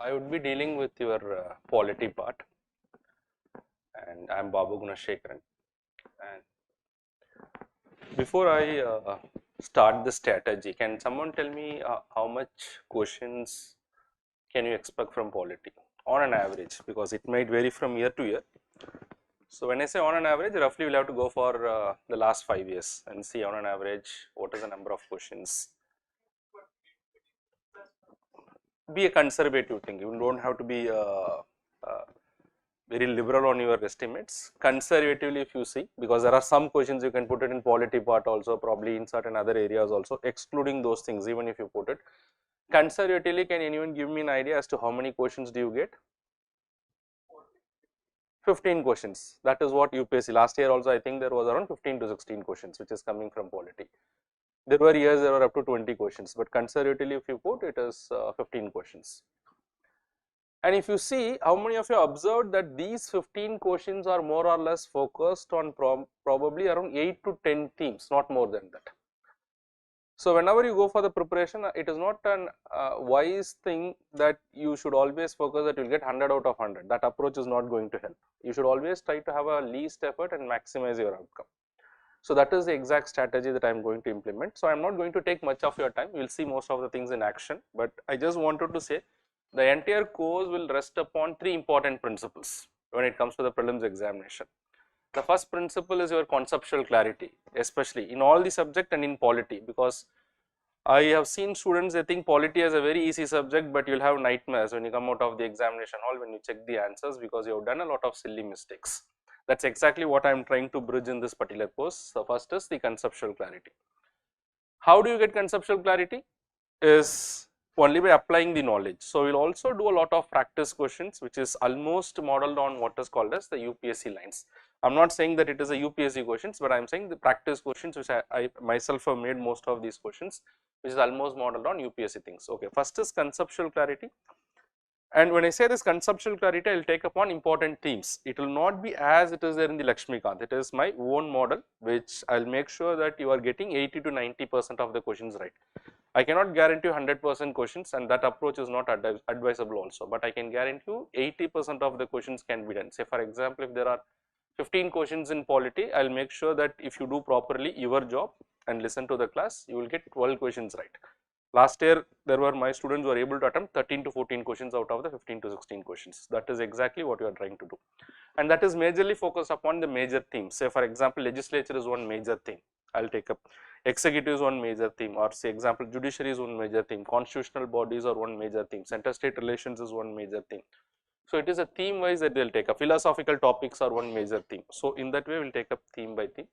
I would be dealing with your polity part, and I am Babu Gunashekaran. And before I start the strategy, can someone tell me how much questions can you expect from polity on an average? Because it might vary from year to year. So when I say on an average, roughly we'll have to go for the last 5 years and see on an average what is the number of questions. Be a conservative thing. You don't have to be very liberal on your estimates. Conservatively, if you see, because there are some questions you can put it in polity part also, probably in certain other areas also, excluding those things, even if you put it. Conservatively, can anyone give me an idea as to how many questions do you get? 15 questions. That is what UPSC. Last year also, I think there was around 15 to 16 questions, which is coming from polity. There were years there were up to 20 questions, but conservatively, if you put, it is 15 questions. And if you see, how many of you observed that these 15 questions are more or less focused on probably around 8 to 10 themes, not more than that. So whenever you go for the preparation, it is not an wise thing that you should always focus that you will get 100 out of 100. That approach is not going to help. You should always try to have a least effort and maximize your outcome. So that is the exact strategy that I am going to implement. So I am not going to take much of your time. We will see most of the things in action, but I just wanted to say the entire course will rest upon 3 important principles when it comes to the prelims examination. The first principle is your conceptual clarity, especially in all the subject and in polity, because I have seen students, they think polity is a very easy subject, but you will have nightmares when you come out of the examination hall when you check the answers, because you have done a lot of silly mistakes. That is exactly what I am trying to bridge in this particular course. So first is the conceptual clarity. How do you get conceptual clarity? Is only by applying the knowledge. So we will also do a lot of practice questions, which is almost modeled on what is called as the UPSC lines. I am not saying that it is a UPSC questions, but I am saying the practice questions, which I myself have made most of these questions, which is almost modeled on UPSC things. Okay, first is conceptual clarity. And when I say this conceptual clarity, I will take upon important themes. It will not be as it is there in the Lakshmikant. It is my own model, which I will make sure that you are getting 80 to 90% of the questions right. I cannot guarantee 100% questions, and that approach is not advisable also, but I can guarantee you 80% of the questions can be done. Say for example, if there are 15 questions in polity, I will make sure that if you do properly your job and listen to the class, you will get 12 questions right. Last year, there were my students were able to attempt 13 to 14 questions out of the 15 to 16 questions. That is exactly what you are trying to do, and that is majorly focused upon the major themes. Say for example, legislature is one major theme. I will take up executive is one major theme, or say example judiciary is one major theme, constitutional bodies are one major theme, center state relations is one major theme. So it is a theme wise that they will take up. Philosophical topics are one major theme. So in that way we will take up theme by theme,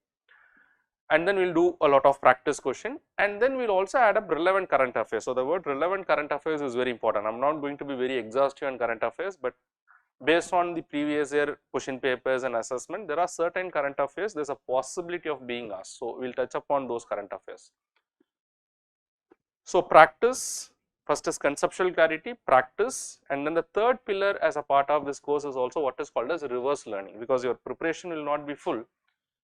and then we will do a lot of practice question, and then we will also add up relevant current affairs. So the word relevant current affairs is very important. I am not going to be very exhaustive on current affairs, but based on the previous year question papers and assessment, there are certain current affairs, there is a possibility of being asked. So we will touch upon those current affairs. So practice, first is conceptual clarity, practice, and then the third pillar as a part of this course is also what is called as reverse learning, because your preparation will not be full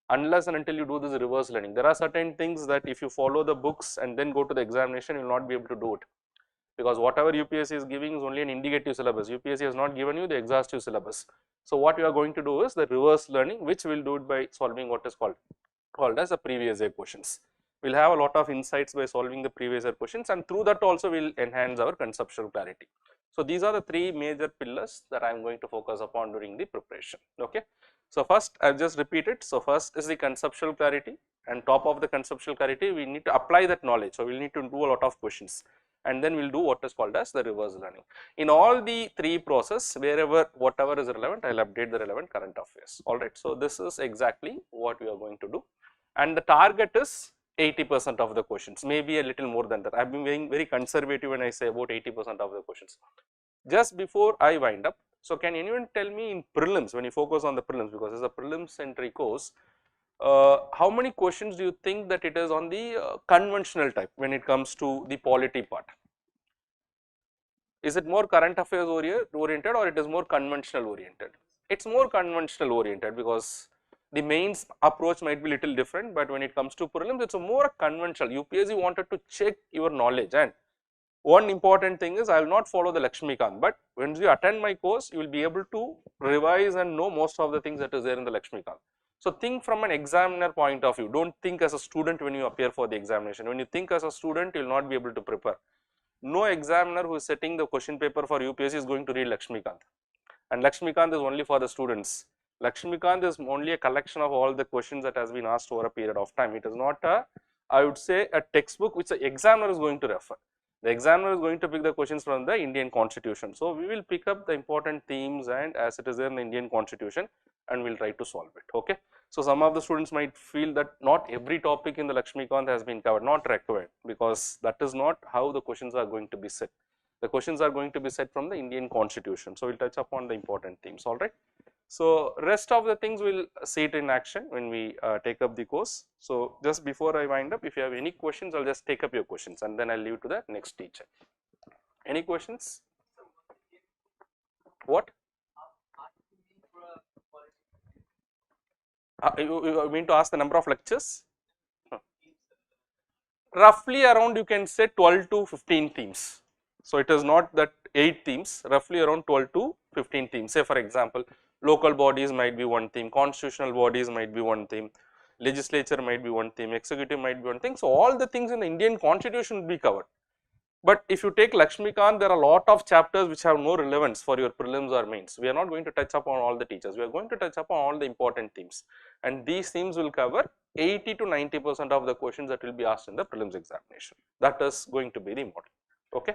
unless and until you do this reverse learning. There are certain things that if you follow the books and then go to the examination, you will not be able to do it, because whatever UPSC is giving is only an indicative syllabus. UPSC has not given you the exhaustive syllabus. So what you are going to do is the reverse learning, which we will do it by solving what is called as the previous year questions. We will have a lot of insights by solving the previous year questions, and through that also we will enhance our conceptual clarity. So these are the 3 major pillars that I am going to focus upon during the preparation. Okay. So first I have just repeated. So first is the conceptual clarity, and top of the conceptual clarity we need to apply that knowledge. So we will need to do a lot of questions, and then we will do what is called as the reverse learning. In all the 3 process, wherever whatever is relevant, I will update the relevant current affairs. Alright. So this is exactly what we are going to do, and the target is 80% of the questions, maybe a little more than that. I have been being very conservative when I say about 80% of the questions. Just before I wind up, so can anyone tell me in prelims, when you focus on the prelims, because it is a prelims centric course, how many questions do you think that it is on the conventional type when it comes to the polity part? Is it more current affairs oriented, or it is more conventional oriented? It is more conventional oriented, because the mains approach might be little different, but when it comes to prelims, it is a more conventional. UPSC wanted to check your knowledge, and One important thing is I will not follow the Lakshmikant, but when you attend my course, you will be able to revise and know most of the things that is there in the Lakshmikant. So think from an examiner point of view, don't think as a student when you appear for the examination. When you think as a student, you will not be able to prepare. No examiner who is setting the question paper for UPSC is going to read Lakshmikant, and Lakshmikant is only for the students. Lakshmikant is only a collection of all the questions that has been asked over a period of time. It is not a, I would say, a textbook which the examiner is going to refer. The examiner is going to pick the questions from the Indian Constitution. So we will pick up the important themes and as it is there in the Indian Constitution, and we will try to solve it. Okay. So some of the students might feel that not every topic in the Lakshmikant has been covered, not required, because that is not how the questions are going to be set. The questions are going to be set from the Indian Constitution. So we will touch upon the important themes, alright. So rest of the things we will see it in action when we take up the course. So just before I wind up, if you have any questions, I will just take up your questions and then I will leave to the next teacher. Any questions? What? You mean to ask the number of lectures? Roughly around you can say 12 to 15 themes. So it is not that 8 themes, roughly around 12 to 15 themes. Say for example, local bodies might be one theme, constitutional bodies might be one theme, legislature might be one theme, executive might be one thing. So all the things in the Indian Constitution will be covered. But if you take Lakshmikant, there are a lot of chapters which have no relevance for your prelims or mains. We are not going to touch upon all the teachers, we are going to touch upon all the important themes, and these themes will cover 80 to 90% of the questions that will be asked in the prelims examination. That is going to be the model. Okay.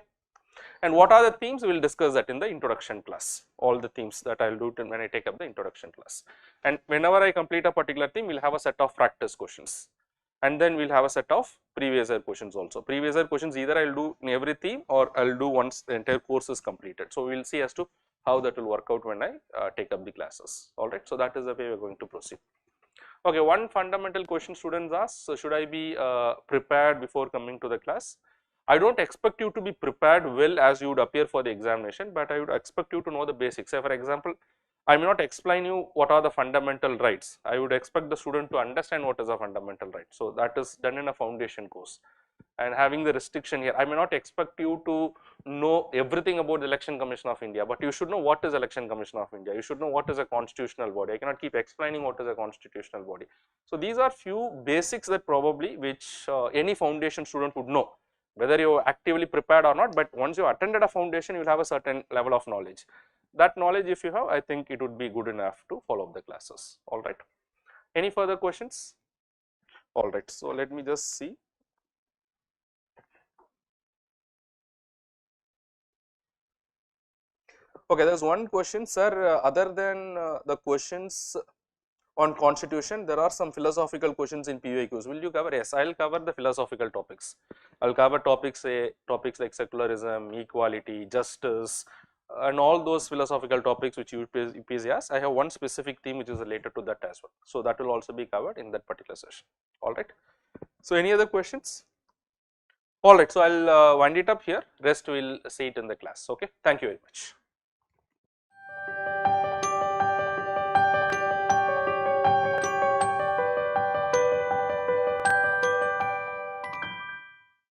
And what are the themes? We will discuss that in the introduction class, all the themes that I will do when I take up the introduction class. And whenever I complete a particular theme, we will have a set of practice questions, and then we will have a set of previous year questions also. Previous year questions either I will do in every theme or I will do once the entire course is completed. So we will see as to how that will work out when I take up the classes, alright. So that is the way we are going to proceed. Okay, one fundamental question students ask, so should I be prepared before coming to the class? I do not expect you to be prepared well as you would appear for the examination, but I would expect you to know the basics. Say for example, I may not explain you what are the fundamental rights. I would expect the student to understand what is a fundamental right. So that is done in a foundation course. And having the restriction here, I may not expect you to know everything about the Election Commission of India, but you should know what is Election Commission of India. You should know what is a constitutional body. I cannot keep explaining what is a constitutional body. So these are few basics that probably which any foundation student would know, whether you are actively prepared or not, but once you attended a foundation, you will have a certain level of knowledge. That knowledge if you have, I think it would be good enough to follow up the classes, alright. Any further questions? Alright, so let me just see. Okay, there is one question, sir, other than the questions on constitution, there are some philosophical questions in PYQs. Will you cover? Yes, I will cover the philosophical topics. I will cover topics like secularism, equality, justice, and all those philosophical topics which UPSC has. I have one specific theme which is related to that as well. So that will also be covered in that particular session. Alright. So any other questions? Alright, so I will wind it up here. Rest we will see it in the class. Okay. Thank you very much.